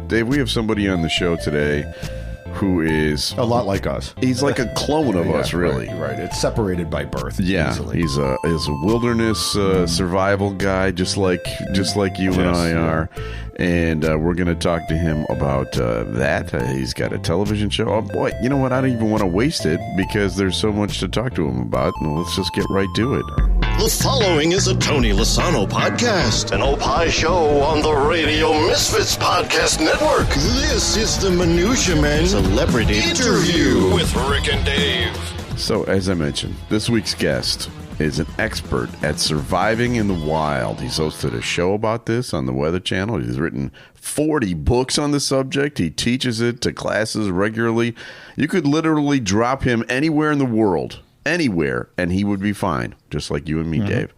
Dave, we have somebody on the show today who is a lot like us. He's like a clone of us, really. Right. It's separated by birth. Yeah, easily. he's a wilderness survival guy, just like you and I are. And we're going to talk to him about that. He's got a television show. Oh, boy, you know what? I don't even want to waste it because there's so much to talk to him about. And let's just get right to it. The following is a Tony Lasano podcast, an Opie show on the Radio Misfits Podcast Network. This is the Minutia Men Celebrity Interview with Rick and Dave. So, as I mentioned, this week's guest is an expert at surviving in the wild. He's hosted a show about this on the Weather Channel. He's written 40 books on the subject. He teaches it to classes regularly. You could literally drop him anywhere in the world, anywhere, and he would be fine, just like you and me, Dave.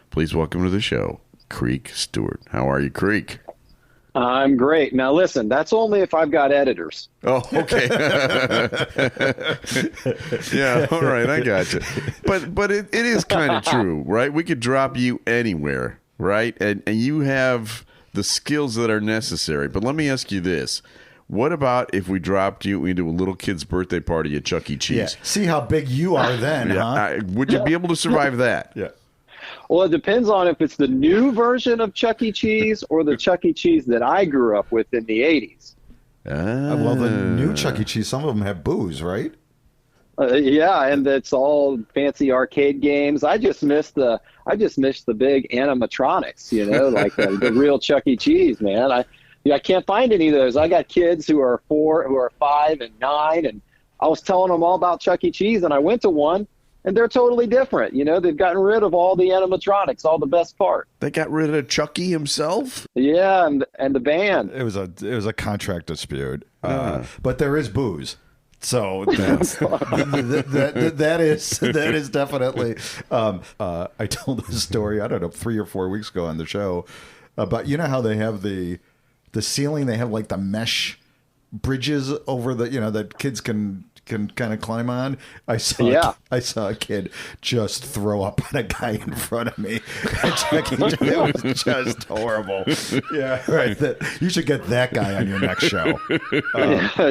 Please welcome to the show, Creek Stewart. How are you, Creek? I'm great. Now, listen, that's only if I've got editors. Oh, okay. Yeah, all right, I got you. But it is kind of true, right? We could drop you anywhere, right? And you have the skills that are necessary. But let me ask you this. What about if we dropped you into a little kid's birthday party at Chuck E. Cheese? Yeah. See how big you are then, huh? Would you be able to survive that? Yeah. Well, it depends on if it's the new version of Chuck E. Cheese or the Chuck E. Cheese that I grew up with in the 80s. Well, the new Chuck E. Cheese, some of them have booze, right? Yeah, and it's all fancy arcade games. I just miss the big animatronics, you know, like the real Chuck E. Cheese, man. I can't find any of those. I got kids who are 5 and 9, and I was telling them all about Chuck E. Cheese, and I went to one. And they're totally different. You know, they've gotten rid of all the animatronics, all the best part. They got rid of Chucky himself? Yeah, and the band. It was a contract dispute. But there is booze. So that's, that is definitely. I told this story, I don't know, 3 or 4 weeks ago on the show about, you know how they have the ceiling, they have like the mesh bridges over the, you know, that kids can kind of climb on. I saw a kid just throw up on a guy in front of me. It was just horrible. Yeah, right. You should get that guy on your next show.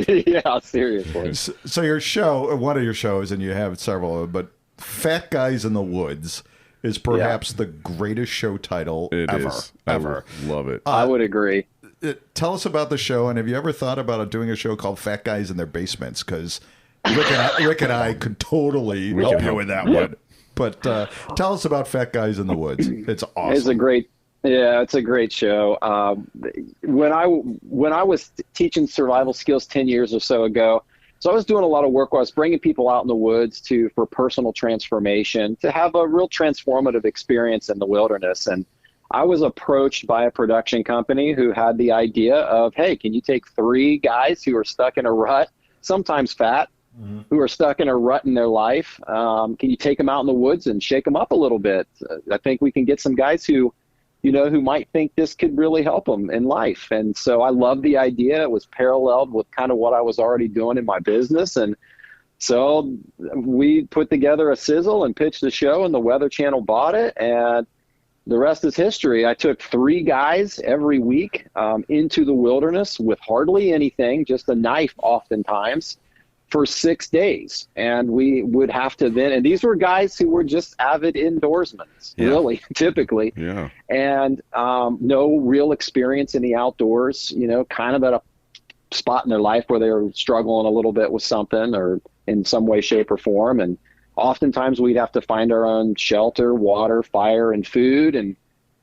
Yeah, seriously. So your show, one of your shows, and you have several, but Fat Guys in the Woods is perhaps the greatest show title ever. I love it. I would agree. Tell us about the show, and have you ever thought about doing a show called Fat Guys in Their Basements? Because Rick and I could totally help you with that one. But tell us about Fat Guys in the Woods. It's awesome. It's a great show. When I was teaching survival skills 10 years or so ago, so I was doing a lot of work where I was bringing people out in the woods for personal transformation, to have a real transformative experience in the wilderness. And I was approached by a production company who had the idea of, hey, can you take 3 guys who are stuck in a rut, sometimes fat, who are stuck in a rut in their life? Can you take them out in the woods and shake them up a little bit? I think we can get some guys who might think this could really help them in life. And so I love the idea. It was paralleled with kind of what I was already doing in my business. And so we put together a sizzle and pitched the show, and the Weather Channel bought it. And the rest is history. I took 3 guys every week into the wilderness with hardly anything, just a knife oftentimes, for 6 days. And we would have to and these were guys who were just avid indoorsmen, really, typically. Yeah. And no real experience in the outdoors, you know, kind of at a spot in their life where they were struggling a little bit with something or in some way, shape, or form. And oftentimes we'd have to find our own shelter, water, fire, and food. And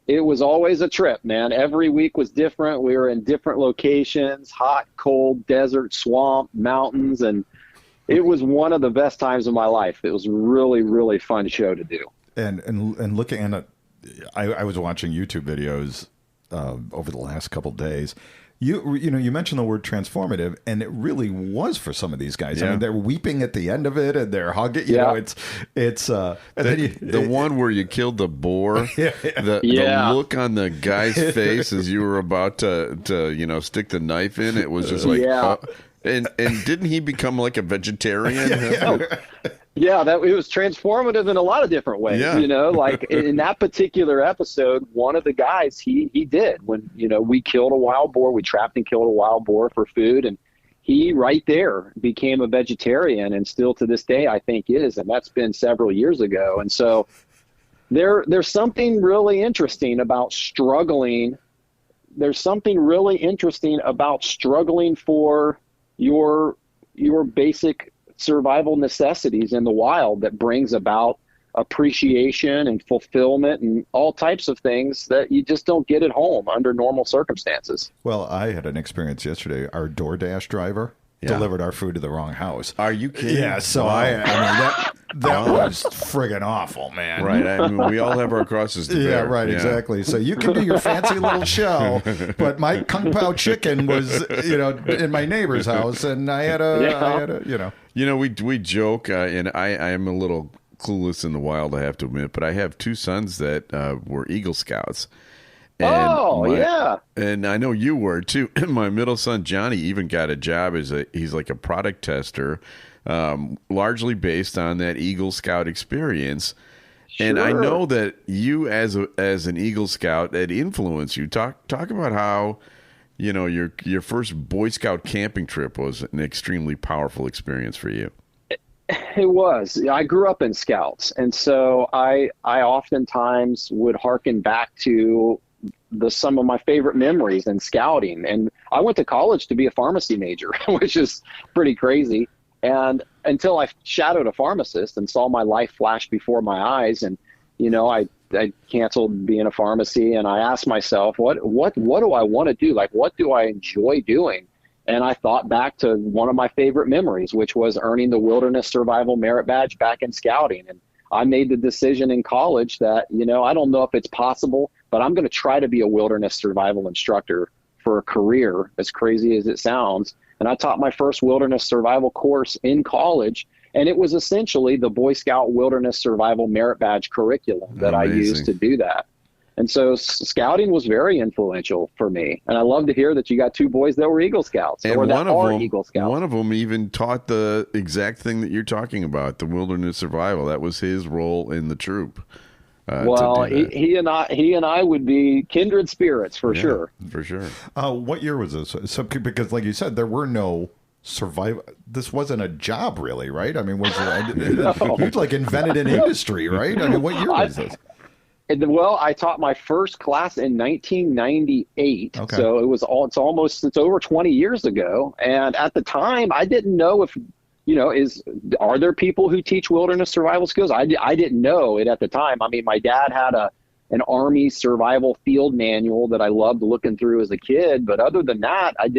it was always a trip, man. Every week was different. We were in different locations, hot, cold, desert, swamp, mountains. And it was one of the best times of my life. It was really, really fun show to do. And looking at it, I was watching YouTube videos over the last couple of days. You mentioned the word transformative, and it really was for some of these guys. Yeah. I mean, they're weeping at the end of it, and they're hugging. You know, it's the one where you killed the boar. The look on the guy's face as you were about to stick the knife in. It was just like, and didn't he become like a vegetarian? Yeah, that it was transformative in a lot of different ways. Yeah. You know, like in that particular episode, one of the guys he did when we killed a wild boar, we trapped and killed a wild boar for food, and he right there became a vegetarian, and still to this day I think is, and that's been several years ago. And so there's something really interesting about struggling. There's something really interesting about struggling for your basic survival necessities in the wild that brings about appreciation and fulfillment and all types of things that you just don't get at home under normal circumstances. Well, I had an experience yesterday. Our DoorDash driver delivered our food to the wrong house. Are you kidding? Yeah, so Wow. I mean that was friggin' awful, man. Right. I mean, we all have our crosses to bear. Yeah, right, exactly. So you can do your fancy little show, but my Kung Pao chicken was, in my neighbor's house, and I had a. We joke, and I am a little clueless in the wild, I have to admit, but I have two sons that were Eagle Scouts. And yeah. And I know you were too. My middle son, Johnny, even got a job he's like a product tester, largely based on that Eagle Scout experience. Sure. And I know that you as an Eagle Scout, that influenced you. Talk about how, your first Boy Scout camping trip was an extremely powerful experience for you. It was. I grew up in Scouts, and so I oftentimes would hearken back to some of my favorite memories in scouting. And I went to college to be a pharmacy major, which is pretty crazy. And until I shadowed a pharmacist and saw my life flash before my eyes, and I canceled being a pharmacy, and I asked myself, what do I want to do? Like, what do I enjoy doing? And I thought back to one of my favorite memories, which was earning the Wilderness Survival Merit Badge back in scouting. And I made the decision in college that, I don't know if it's possible, but I'm going to try to be a wilderness survival instructor for a career, as crazy as it sounds. And I taught my first wilderness survival course in college, and it was essentially the Boy Scout Wilderness Survival Merit Badge curriculum that I used to do that. And so scouting was very influential for me. And I love to hear that you got two boys that were Eagle Scouts, and or that are Eagle Scouts. One of them even taught the exact thing that you're talking about, the wilderness survival. That was his role in the troop. Well, he and I would be kindred spirits for sure. For sure. What year was this? So, because, like you said, there were no survival. This wasn't a job, really, right? I mean, you'd like invented an industry, right? I mean, what year was this? Well, I taught my first class in 1998. Okay. So it's over 20 years ago. And at the time, I didn't know if, are there people who teach wilderness survival skills? I didn't know it at the time. I mean, my dad had an Army survival field manual that I loved looking through as a kid. But other than that, I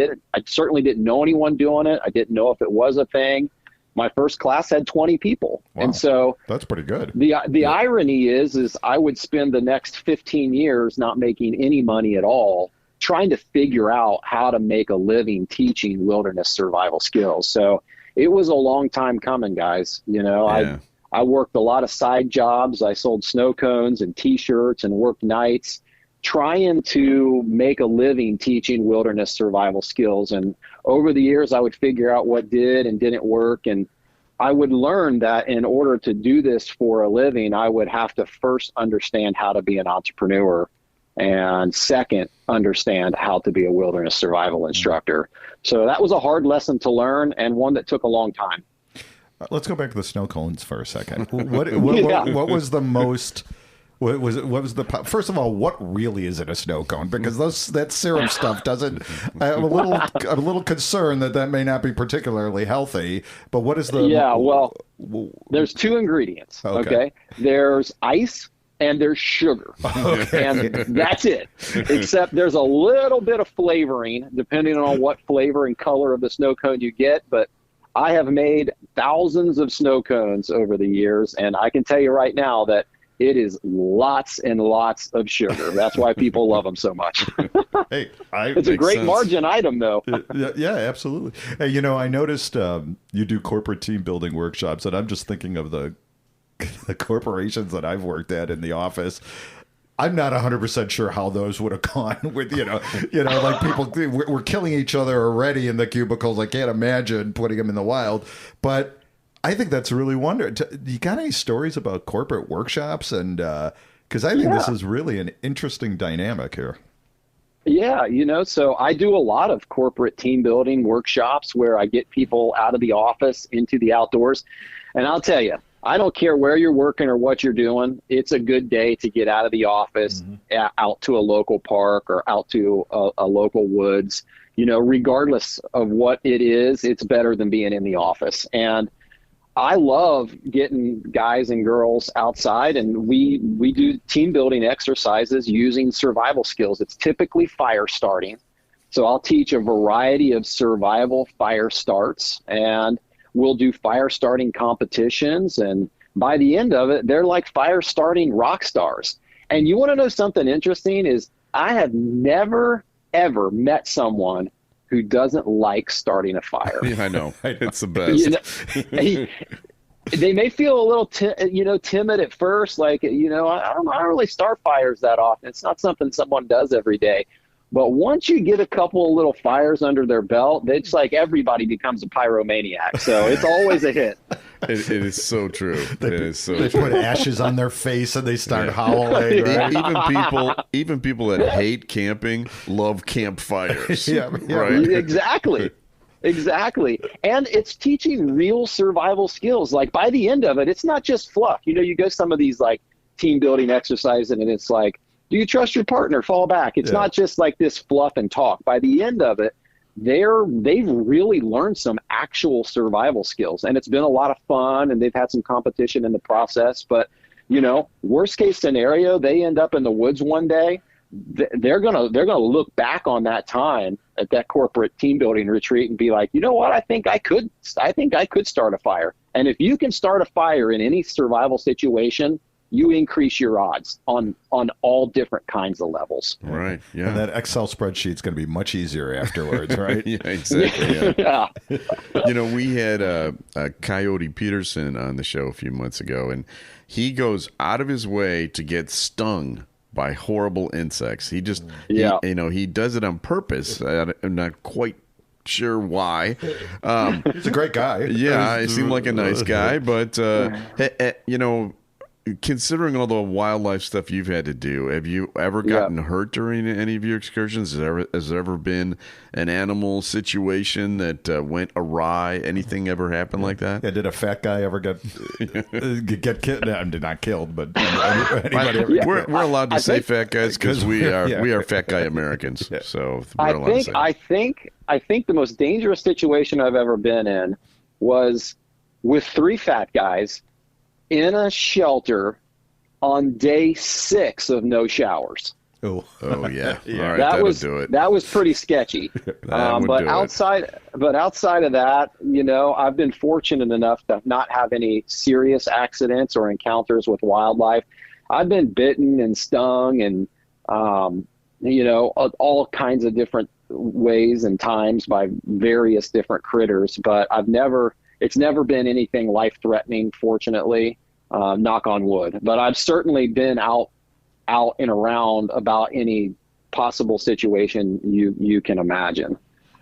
certainly didn't know anyone doing it. I didn't know if it was a thing. My first class had 20 people. Wow. And so that's pretty good. The irony is I would spend the next 15 years not making any money at all, trying to figure out how to make a living teaching wilderness survival skills. So it was a long time coming, guys. I worked a lot of side jobs. I sold snow cones and T-shirts and worked nights, trying to make a living teaching wilderness survival skills. And over the years, I would figure out what did and didn't work. And I would learn that in order to do this for a living, I would have to first understand how to be an entrepreneur, and second, understand how to be a wilderness survival instructor. So that was a hard lesson to learn, and one that took a long time. Let's go back to the snow cones for a second. What was the most... What was the first of all? What really is in a snow cone? Because that syrup stuff doesn't. I'm a little concerned that may not be particularly healthy. But what is the? Yeah, well, there's two ingredients. Okay, there's ice and there's sugar, and that's it. Except there's a little bit of flavoring depending on what flavor and color of the snow cone you get. But I have made thousands of snow cones over the years, and I can tell you right now that it is lots and lots of sugar. That's why people love them so much. Hey, it's a great margin item, though. Yeah, absolutely. Hey, I noticed you do corporate team building workshops, and I'm just thinking of the corporations that I've worked at in the office. I'm not 100% sure how those would have gone with, like people, we're killing each other already in the cubicles. I can't imagine putting them in the wild, but I think that's really wonderful. You got any stories about corporate workshops? And because I think this is really an interesting dynamic here. Yeah, so I do a lot of corporate team building workshops where I get people out of the office into the outdoors. And I'll tell you, I don't care where you're working or what you're doing. It's a good day to get out of the office, out to a local park or out to a local woods. Regardless of what it is, it's better than being in the office. And I love getting guys and girls outside, and we do team building exercises using survival skills. It's typically fire starting. So I'll teach a variety of survival fire starts, and we'll do fire starting competitions. And by the end of it, they're like fire starting rock stars. And you want to know something interesting is I have never, ever met someone who doesn't like starting a fire. Yeah, I know. It's the best. They may feel a little, timid at first. Like, I don't really start fires that often. It's not something someone does every day. But once you get a couple of little fires under their belt, it's like everybody becomes a pyromaniac. So it's always a hit. It is so true. They put ashes on their face and they start howling. Right? Even people that hate camping love campfires. Right? Exactly. And it's teaching real survival skills. Like by the end of it, it's not just fluff. You go some of these like team building exercises and it's like, do you trust your partner? Fall back. It's not just like this fluff and talk. By the end of it, they've really learned some actual survival skills, and it's been a lot of fun, and they've had some competition in the process. But, worst case scenario, they end up in the woods one day. They're gonna look back on that time at that corporate team building retreat and be like, you know what? I think I could start a fire. And if you can start a fire in any survival situation, you increase your odds on all different kinds of levels. Right. Yeah. And that Excel spreadsheet's going to be much easier afterwards, right? Yeah, exactly. Yeah. We had Coyote Peterson on the show a few months ago, and he goes out of his way to get stung by horrible insects. He just, he does it on purpose. I'm not quite sure why. He's a great guy. Yeah, he seemed like a nice guy, but considering all the wildlife stuff you've had to do, have you ever gotten hurt during any of your excursions? Has there ever been an animal situation that went awry? Anything ever happen like that? Yeah, did a fat guy ever get killed? No, not killed, but anybody ever? We're allowed to say fat guys because we are fat guy Americans. Yeah. So I think the most dangerous situation I've ever been in was with 3 fat guys in a shelter on day 6 of no showers. Oh yeah. All right, that was pretty sketchy. But outside of that, I've been fortunate enough to not have any serious accidents or encounters with wildlife. I've been bitten and stung and all kinds of different ways and times by various different critters, but it's never been anything life-threatening, fortunately, knock on wood. But I've certainly been out and around about any possible situation you can imagine.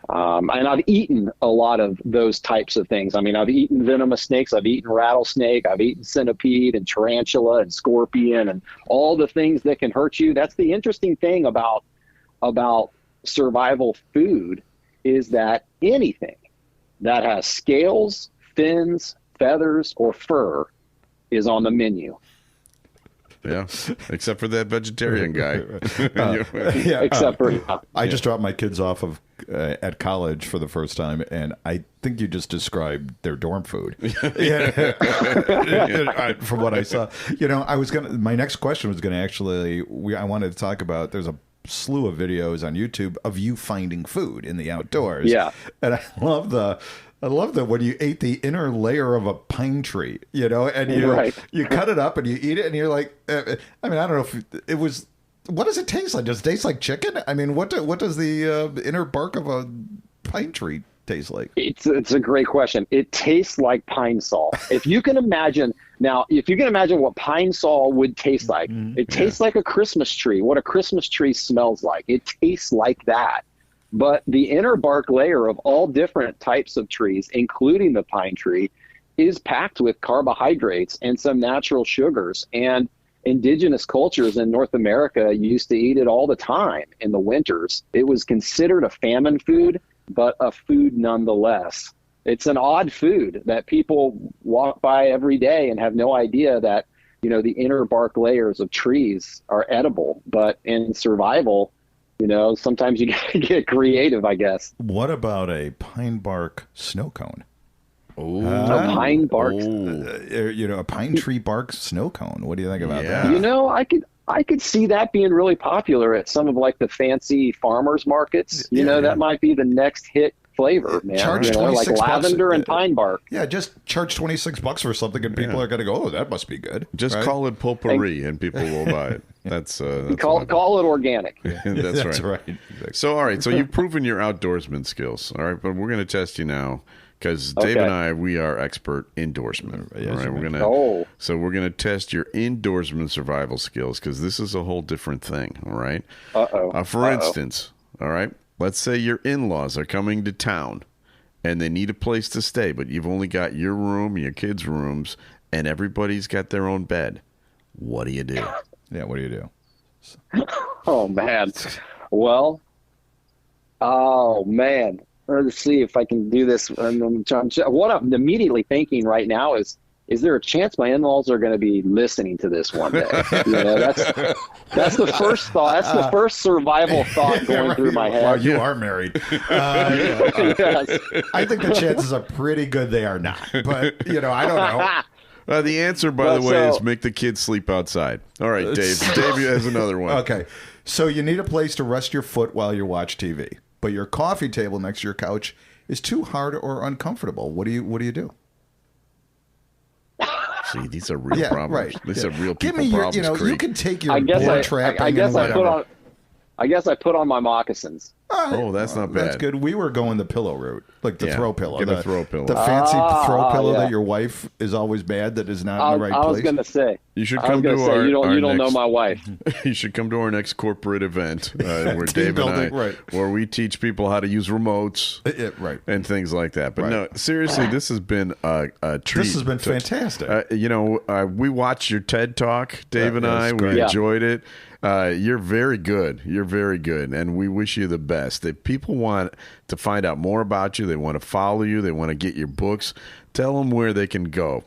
And I've eaten a lot of those types of things. I mean, I've eaten venomous snakes, I've eaten rattlesnake, I've eaten centipede and tarantula and scorpion and all the things that can hurt you. That's the interesting thing about survival food is that anything that has scales, fins, feathers, or fur is on the menu. Yeah, except for that vegetarian guy. I just dropped my kids off at college for the first time, and I think you just described their dorm food. From what I saw, my next question was gonna I wanted to talk about. There's a slew of videos on YouTube of you finding food in the outdoors. Yeah, and I love that when you ate the inner layer of a pine tree, and you cut it up and you eat it, and you're like, I don't know if it was. What does it taste like? Does it taste like chicken? I mean, what does the inner bark of a pine tree taste like? It's a great question. It tastes like pine sol. If you can imagine what pine sol would taste like, it tastes like a Christmas tree. What a Christmas tree smells like. It tastes like that. But the inner bark layer of all different types of trees, including the pine tree, is packed with carbohydrates and some natural sugars. And indigenous cultures in North America used to eat it all the time in the winters. It was considered a famine food, but a food nonetheless. It's an odd food that people walk by every day and have no idea that, you know, the inner bark layers of trees are edible. But in survival, you know, sometimes you gotta get creative, I guess. What about a pine bark snow cone? Oh, A pine bark. You know, a pine tree bark snow cone. What do you think about Yeah. that? You know, I could see that being really popular at some of like the fancy farmers markets. You know, that might be the next hit flavor, man. Charge You know, like 26 bucks. lavender and pine bark. Yeah, just charge $26 for something, and people are going to go, "Oh, that must be good." just right? call it potpourri, and people will buy it. That's Call it organic. that's That's right. right. So, all right. So you've proven your outdoorsman skills. All right, but we're going to test you now because Dave Okay. and I, we are expert indoorsmen. Yes, all right, you so we're gonna test your indoorsman survival skills because this is a whole different thing. All right. For instance, all right. Let's say your in-laws are coming to town, and they need a place to stay, but you've only got your room, your kids' rooms, and everybody's got their own bed. What do you do? Yeah, what do you do? Oh man. Well, oh man. Let's see if I can do this. What I'm immediately thinking right now is there a chance my in-laws are going to be listening to this one day? You know, that's the first thought. That's the first survival thought going through my head. Wow, you are married. Yes. I think the chances are pretty good they are not. But, you know, I don't know. The answer, by the way, so- is make the kids sleep outside. All right, Dave. Dave has another one. Okay. So you need a place to rest your foot while you watch TV, but your coffee table next to your couch is too hard or uncomfortable. What do you do? See, these are real Yeah, problems. right. These are real Give people me your, problems, you know, Creek. you can take your I guess board I trapping guess and I whatever. put on my moccasins. Oh, that's not bad. That's good. We were going the pillow route, like the Yeah, throw pillow. get a throw pillow. The fancy throw pillow yeah. that your wife is always mad that is not I in the right was place. going to say. You should I was come to gonna say, our you don't know next- my wife. You should come to our next corporate event where Team Dave building, and I, right. where we teach people how to use remotes Right. and things like that. But Right. no, seriously, this has been a treat. This has been fantastic. You know, we watched your TED Talk, Dave and I. That's We great. enjoyed it. You're very good. You're very good. And we wish you the best. If people want to find out more about you, they want to follow you, they want to get your books, tell them where they can go.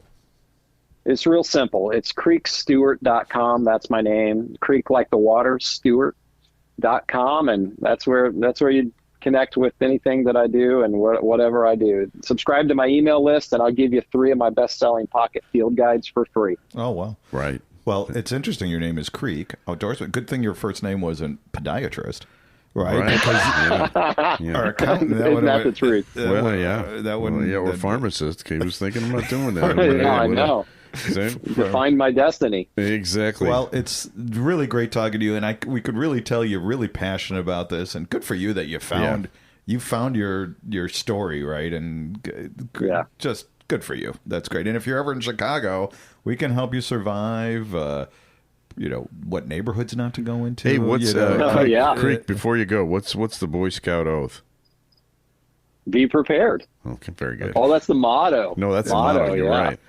It's real simple. It's creekstewart.com. That's my name. Creek like the water, Stewart.com. And that's where you connect with anything that I do and whatever I do. Subscribe to my email list, and I'll give you 3 of my best-selling pocket field guides for free. Oh, wow. Right. Well, it's interesting. Your name is Creek Outdoorsman. Good thing your first name wasn't podiatrist, right? Right. Because Yeah. our accountant. Isn't that the truth? Well, yeah. That wouldn't. or pharmacist. He was thinking about doing that. Yeah, I know. See? Define my destiny. Exactly. Well, it's really great talking to you, and we could really tell you're really passionate about this, and good for you that you found your story, right? And Yeah. just good for you. That's great. And if you're ever in Chicago, we can help you survive. You know what neighborhoods not to go into. Hey, what's you know? Creek, yeah. Creek, before you go, what's the Boy Scout oath? Be prepared. Okay, very good. Oh, that's the motto. No, that's the motto. You're yeah. right.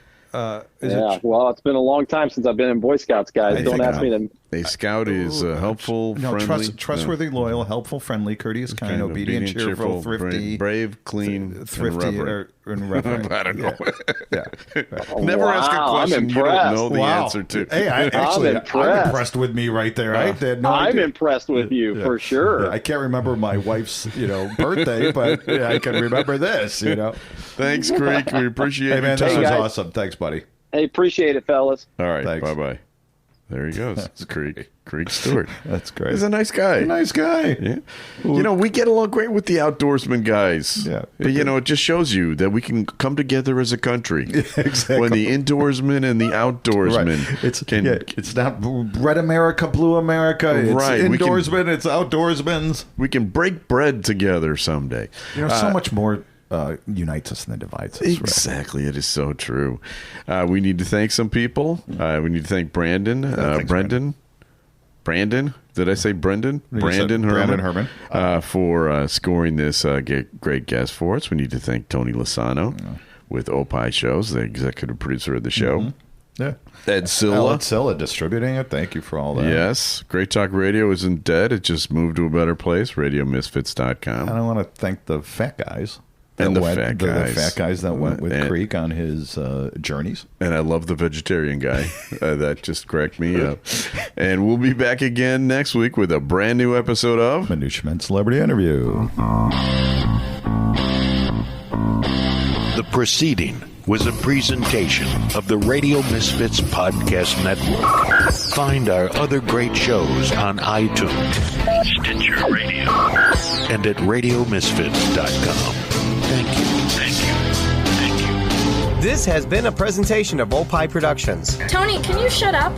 Yeah. Well, it's been a long time since I've been in Boy Scouts, guys. I Don't think ask me to. A scout is helpful, No, friendly, trustworthy, loyal, helpful, friendly, courteous, kind, obedient, cheerful, thrifty, brave, clean, thrifty, and reverent. and reverent. I don't know. Yeah. Never ask a Wow, I'm question you don't impressed. know the Wow. answer to. Hey, I'm impressed. impressed with me right there. I had no I'm idea. impressed with you for sure. I can't remember my wife's, birthday, but I can remember this. Thanks, Creek. We appreciate Hey your man, this time. was guys. awesome. Thanks, buddy. Hey, appreciate it, fellas. All right, Thanks. bye-bye. There he goes. It's Creek Stewart. That's great. He's a nice guy. Nice guy. Yeah. We get along great with the outdoorsman guys. Yeah. It just shows you that we can come together as a country. Exactly. When the indoorsmen and the outdoorsmen Right. It's not red America, blue America. It's Right. We can- indoorsmen. It's outdoorsmen. we can break bread together someday. So much more unites us than divides us. Right? Exactly. It is so true. We need to thank some people. We need to thank Brandon. Thanks, Brandon. Did I say Brendan? You said Brandon Brandon Herman. For scoring this great guest for us. We need to thank Tony Lasano. with Opie Shows, the executive producer of the show. Mm-hmm. Yeah. Ed Silla. Ed Silla distributing it. Thank you for all that. Yes. Great Talk Radio isn't dead. It just moved to a better place, radiomisfits.com. And I want to thank the fat guys. And the fat guys that went with Creek on his journeys. And I love the vegetarian guy. That just cracked me up. And we'll be back again next week with a brand new episode of Minutia Men Celebrity Interview. The proceeding was a presentation of the Radio Misfits Podcast Network. Find our other great shows on iTunes, Stitcher Radio, and at radiomisfits.com. Thank you. Thank you. Thank you. This has been a presentation of Opie Productions. Tony, can you shut up?